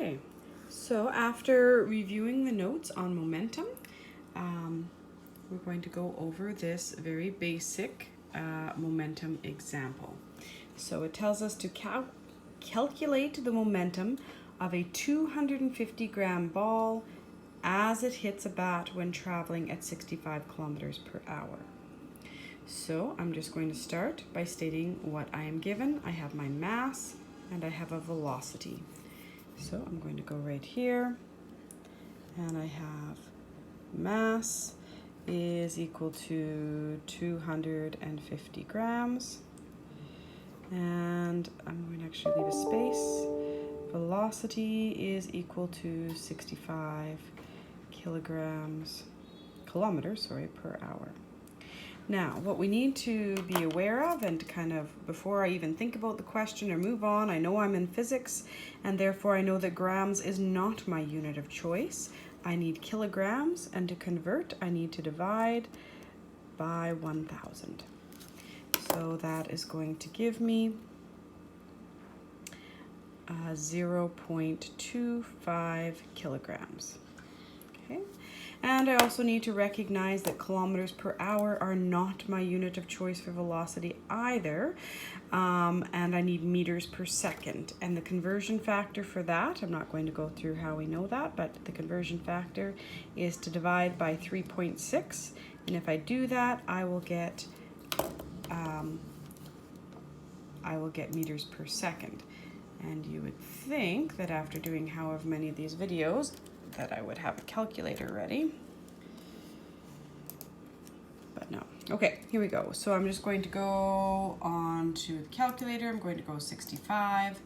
Okay, so after reviewing the notes on momentum, we're going to go over this very basic momentum example. So it tells us to calculate the momentum of a 250-gram ball as it hits a bat when traveling at 65 kilometers per hour. So I'm just going to start by stating what I am given. I have my mass and I have a velocity. So I'm going to go right here, and I have mass is equal to 250 grams, and I'm going to actually leave a space. Velocity is equal to 65 kilometers per hour. Now, what we need to be aware of, and kind of before I even think about the question or move on, I know I'm in physics, and therefore I know that grams is not my unit of choice. I need kilograms, and to convert, I need to divide by 1,000. So that is going to give me 0.25 kilograms. Okay. And I also need to recognize that kilometers per hour are not my unit of choice for velocity either. And I need meters per second. And the conversion factor for that, I'm not going to go through how we know that, but the conversion factor is to divide by 3.6. And if I do that, I will get meters per second. And you would think that after doing however many of these videos, that I would have a calculator ready, but no. Okay, here we go. So I'm just going to go on to the calculator. I'm going to go 65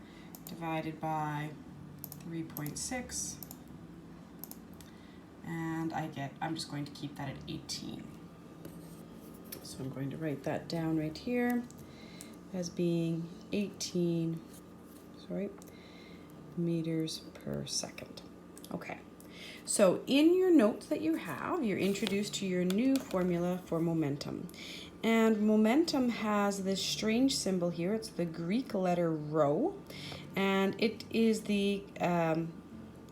divided by 3.6, and I'm just going to keep that at 18. So I'm going to write that down right here as being 18, meters per second. Okay. So in your notes that you have, you're introduced to your new formula for momentum. And momentum has this strange symbol here. It's the Greek letter rho. And it is the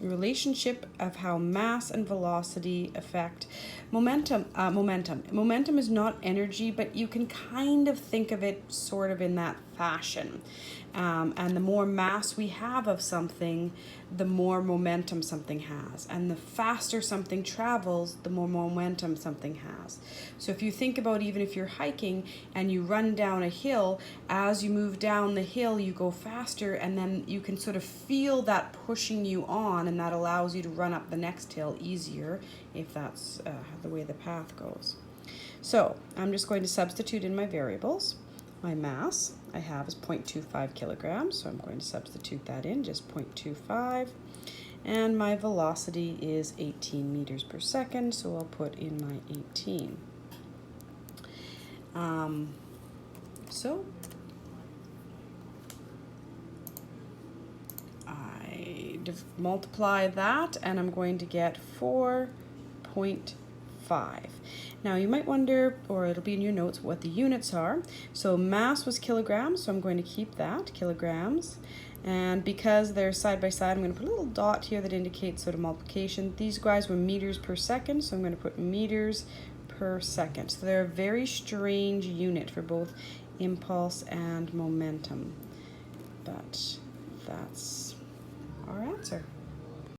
relationship of how mass and velocity affect momentum. Momentum is not energy, but you can kind of think of it sort of in that fashion. And the more mass we have of something, the more momentum something has. And the faster something travels, the more momentum something has. So if you think about, even if you're hiking and you run down a hill, as you move down the hill, you go faster, and then you can sort of feel that pushing you on, and that allows you to run up the next hill easier if that's the way the path goes. So I'm just going to substitute in my variables. My mass I have is 0.25 kilograms, so I'm going to substitute that in, just 0.25. And my velocity is 18 meters per second, so I'll put in my 18. So I multiply that, and I'm going to get 4.5. Now you might wonder, or it'll be in your notes, what the units are. So mass was kilograms, so I'm going to keep that, kilograms. And because they're side by side, I'm going to put a little dot here that indicates sort of multiplication. These guys were meters per second, so I'm going to put meters per second. So they're a very strange unit for both impulse and momentum. But that's our answer.